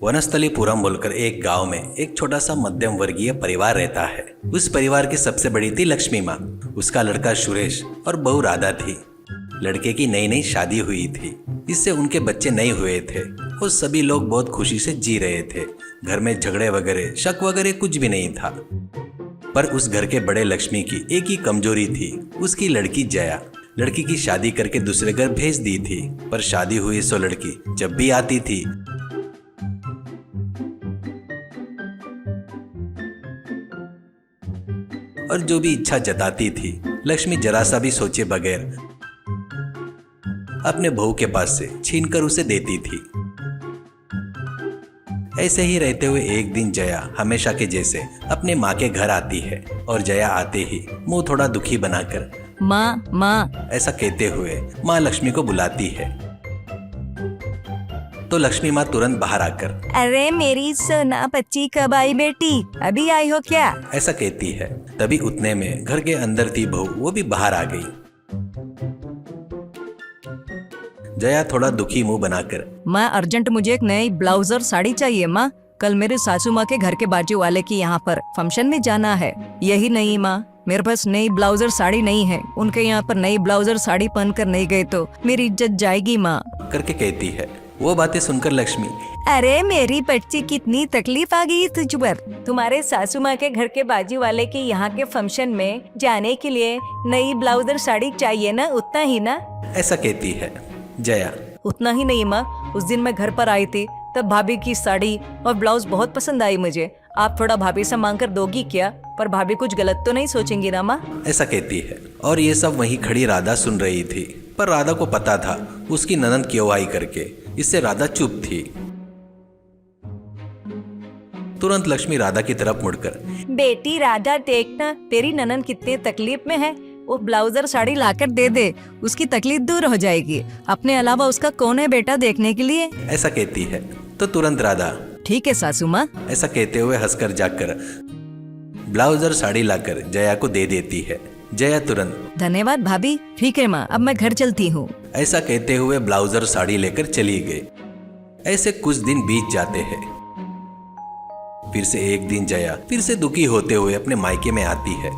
वनस्थलीपुरम बोलकर एक गांव में एक छोटा सा मध्यम वर्गीय परिवार रहता है। उस परिवार की सबसे बड़ी थी लक्ष्मी माँ, उसका लड़का सुरेश और बहू राधा थी। लड़के की नई नई शादी हुई थी, इससे उनके बच्चे नहीं हुए थे और सभी लोग बहुत खुशी से जी रहे थे। घर में झगड़े वगैरह शक वगैरह कुछ भी नहीं था। पर उस घर के बड़े लक्ष्मी की एक ही कमजोरी थी, उसकी लड़की जया। लड़की की शादी करके दूसरे घर भेज दी थी, पर शादी हुई सो लड़की जब भी आती थी और जो भी इच्छा जताती थी, लक्ष्मी जरा सा भी सोचे बगैर अपने बहू के पास से छीनकर उसे देती थी। ऐसे ही रहते हुए एक दिन जया हमेशा के जैसे अपने माँ के घर आती है और जया आते ही मुंह थोड़ा दुखी बनाकर माँ माँ ऐसा कहते हुए माँ लक्ष्मी को बुलाती है। तो लक्ष्मी माँ तुरंत बाहर आकर, अरे मेरी सोना बच्ची कब आई बेटी, अभी आई हो क्या? ऐसा कहती है। तभी उतने में घर के अंदर थी बहू, वो भी बाहर आ गई। जया थोड़ा दुखी मुंह बनाकर, माँ अर्जेंट मुझे एक नई ब्लाउज और साड़ी चाहिए माँ, कल मेरे सासू माँ के घर के बाजू वाले की यहाँ पर फंक्शन में जाना है। यही नहीं माँ, मेरे पास नई ब्लाउज और साड़ी नहीं है, उनके यहाँ पर नई ब्लाउज और साड़ी पहनकर नहीं गए तो मेरी इज्जत जाएगी माँ, करके कहती है। वो बातें सुनकर लक्ष्मी, अरे मेरी बच्ची कितनी तकलीफ आ गई तुझ पर, तुम्हारे सासू माँ के घर के बाजू वाले के यहाँ के फंक्शन में जाने के लिए नई ब्लाउज और साड़ी चाहिए ना, उतना ही ना? ऐसा कहती है जया। उतना ही नहीं माँ, उस दिन मैं घर पर आई थी तब भाभी की साड़ी और ब्लाउज बहुत पसंद आई मुझे, आप थोड़ा भाभी से मांग कर दोगी क्या? पर भाभी कुछ गलत तो नहीं सोचेंगी ना माँ? ऐसा कहती है। और ये सब वहीं खड़ी राधा सुन रही थी, पर राधा को पता था उसकी ननद क्यों आई करके, इससे राधा चुप थी। तुरंत लक्ष्मी राधा की तरफ मुड़कर, बेटी राधा देखना तेरी ननद कितनी तकलीफ में है, वो ब्लाउज और साड़ी लाकर दे दे, उसकी तकलीफ दूर हो जाएगी, अपने अलावा उसका कौन है बेटा देखने के लिए? ऐसा कहती है। तो तुरंत राधा, ठीक है सासू माँ, ऐसा कहते हुए हंसकर जाकर ब्लाउज और साड़ी लाकर जया को दे देती है। जया तुरंत, धन्यवाद भाभी, ठीक है माँ, अब मैं घर चलती हूँ। ऐसा कहते हुए ब्लाउज और साड़ी लेकर चली गई। ऐसे कुछ दिन बीत जाते हैं। फिर से एक दिन जया फिर से दुखी होते हुए अपने मायके में आती है।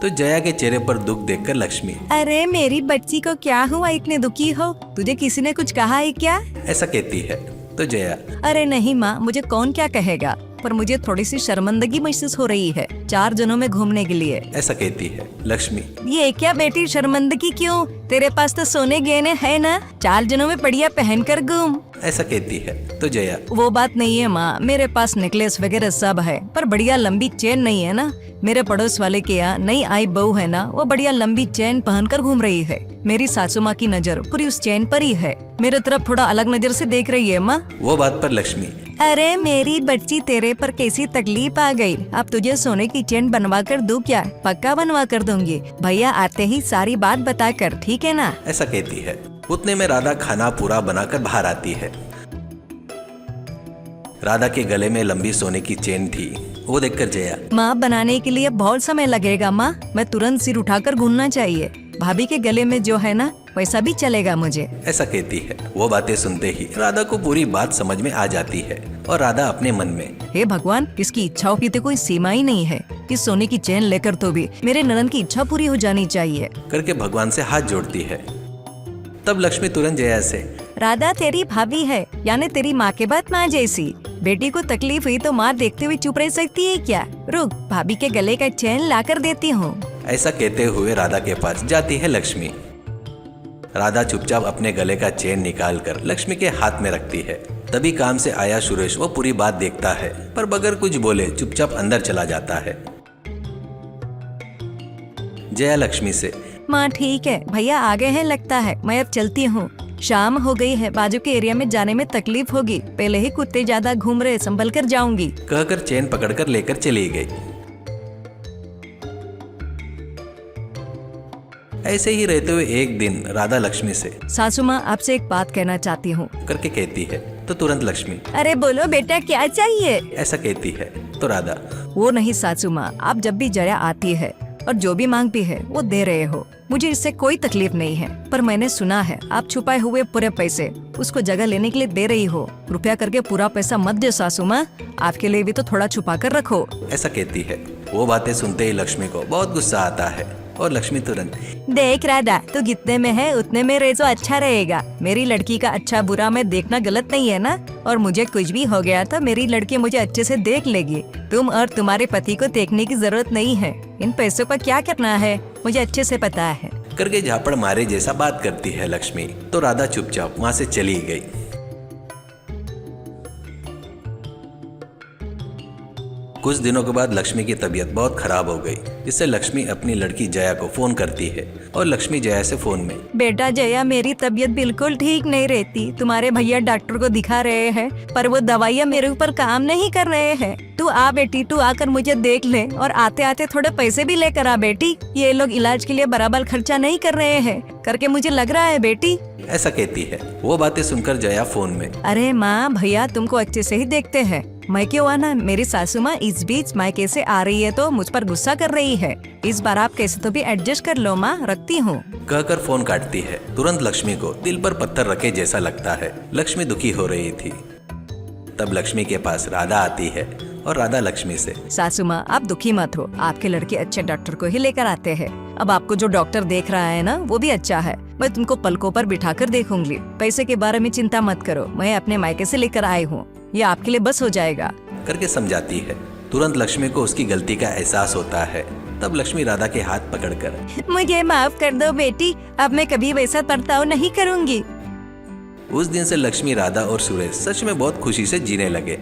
तो जया के चेहरे पर दुख देखकर लक्ष्मी, अरे मेरी बच्ची को क्या हुआ, इतने दुखी हो, तुझे किसी ने कुछ कहा है क्या? ऐसा कहती है। तो जया, अरे नहीं माँ, मुझे कौन क्या कहेगा, पर मुझे थोड़ी सी शर्मिंदगी महसूस हो रही है 4 जनों में घूमने के लिए। ऐसा कहती है लक्ष्मी। ये क्या बेटी शर्मिंदगी क्यों, तेरे पास तो सोने गहने है ना, 4 जनों में बढ़िया पहन कर घूम। ऐसा कहती है। तो जया, वो बात नहीं है माँ, मेरे पास नेकलेस वगैरह सब है, पर बढ़िया लंबी चेन नहीं है ना। मेरे पड़ोस वाले के यहाँ नई आई बहू है ना, वो बढ़िया लंबी चेन पहनकर घूम रही है। मेरी सासू माँ की नजर पूरी उस चेन पर ही है, मेरे तरफ थोड़ा अलग नजर से देख रही है माँ। वो बात पर लक्ष्मी, अरे मेरी बच्ची तेरे पर कैसी तकलीफ आ गई, अब तुझे सोने की चेन बनवा कर दूं क्या? पक्का बनवा कर दूंगी, भैया आते ही सारी बात बता कर, ठीक है ना? ऐसा कहती है। उतने में राधा खाना पूरा बनाकर बाहर आती है। राधा के गले में लंबी सोने की चेन थी, वो देखकर जया, माँ बनाने के लिए बहुत समय लगेगा माँ, मैं तुरंत सिर उठाकर घूमना चाहिए, भाभी के गले में जो है ना वैसा भी चलेगा मुझे। ऐसा कहती है। वो बातें सुनते ही राधा को पूरी बात समझ में आ जाती है और राधा अपने मन में, हे भगवान, इसकी इच्छाओं की तो कोई सीमा ही नहीं है, इस सोने की चेन लेकर तो भी मेरे ननद की इच्छा पूरी हो जानी चाहिए, करके भगवान से हाथ जोड़ती है। तब लक्ष्मी तुरंत जया से, राधा तेरी भाभी है, यानी तेरी माँ के बाद माँ जैसी, बेटी को तकलीफ हुई तो माँ देखते हुए चुप रह सकती है क्या? रुक, भाभी के गले का चैन ला कर देती हूँ। ऐसा कहते हुए राधा के पास जाती है लक्ष्मी। राधा चुपचाप अपने गले का चेन निकालकर लक्ष्मी के हाथ में रखती है। तभी काम से आया सुरेश वो पूरी बात देखता है, पर बगैर कुछ बोले चुपचाप अंदर चला जाता है। जया लक्ष्मी से, माँ ठीक है, भैया आ गए हैं लगता है, मैं अब चलती हूँ, शाम हो गई है, बाजू के एरिया में जाने में तकलीफ होगी, पहले ही कुत्ते ज्यादा घूम रहे, संभल कर जाऊंगी, कहकर चेन पकड़कर लेकर चली गई। ऐसे ही रहते हुए एक दिन राधा लक्ष्मी से, सासू माँ आपसे एक बात कहना चाहती हूँ, करके कहती है। तो तुरंत लक्ष्मी, अरे बोलो बेटा क्या चाहिए? ऐसा कहती है। तो राधा, वो नहीं सासू माँ, आप जब भी जया आती है और जो भी मांग भी है वो दे रहे हो। मुझे इससे कोई तकलीफ नहीं है, पर मैंने सुना है आप छुपाए हुए पूरे पैसे उसको जगह लेने के लिए दे रही हो। कृपया करके पूरा पैसा मत दे सासू माँ, आपके लिए भी तो थोड़ा छुपा कर रखो। ऐसा कहती है। वो बातें सुनते ही लक्ष्मी को बहुत गुस्सा आता है और लक्ष्मी तुरंत, देख राधा, तू जितने में है उतने में रहे तो अच्छा रहेगा। मेरी लड़की का अच्छा बुरा मैं देखना गलत नहीं है ना, और मुझे कुछ भी हो गया तो मेरी लड़की मुझे अच्छे से देख लेगी। तुम और तुम्हारे पति को देखने की जरूरत नहीं है। इन पैसों का क्या करना है मुझे अच्छे से पता है। करके झापड़ मारे जैसा बात करती है लक्ष्मी। तो राधा चुपचाप वहाँ से चली गई। कुछ दिनों के बाद लक्ष्मी की तबीयत बहुत खराब हो गई, जिससे लक्ष्मी अपनी लड़की जया को फोन करती है और लक्ष्मी जया से फोन में, बेटा जया, मेरी तबीयत बिल्कुल ठीक नहीं रहती। तुम्हारे भैया डॉक्टर को दिखा रहे हैं, पर वो दवाइयाँ मेरे ऊपर काम नहीं कर रहे हैं। तू आ बेटी, तू आकर मुझे देख ले, और आते आते थोड़े पैसे भी लेकर आ बेटी। ये लोग इलाज के लिए बराबर खर्चा नहीं कर रहे हैं करके मुझे लग रहा है बेटी। ऐसा कहती है। वो बातें सुनकर जया फोन में, अरे माँ, भैया तुमको अच्छे से ही देखते हैं। मैं क्यों आना, मेरी सासू माँ इस बीच मायके से आ रही है तो मुझ पर गुस्सा कर रही है। इस बार आप कैसे तो भी एडजस्ट कर लो माँ, रखती हूँ। कहकर फोन काटती है। तुरंत लक्ष्मी को दिल पर पत्थर रखे जैसा लगता है। लक्ष्मी दुखी हो रही थी। तब लक्ष्मी के पास राधा आती है और राधा लक्ष्मी से, सासू माँ आप दुखी मत हो, आपके लड़के अच्छे डॉक्टर को ही लेकर आते हैं। अब आपको जो डॉक्टर देख रहा है ना वो भी अच्छा है। मैं तुमको पलकों पर बिठाकर देखूंगी। पैसे के बारे में चिंता मत करो, मैं अपने मायके से लेकर आई हूँ, ये आपके लिए बस हो जाएगा करके समझाती है। तुरंत लक्ष्मी को उसकी गलती का एहसास होता है। तब लक्ष्मी राधा के हाथ पकड़कर, मुझे माफ कर दो बेटी, अब मैं कभी वैसा बर्ताव नहीं करूँगी। उस दिन से लक्ष्मी, राधा और सुरेश सच में बहुत खुशी से जीने लगे।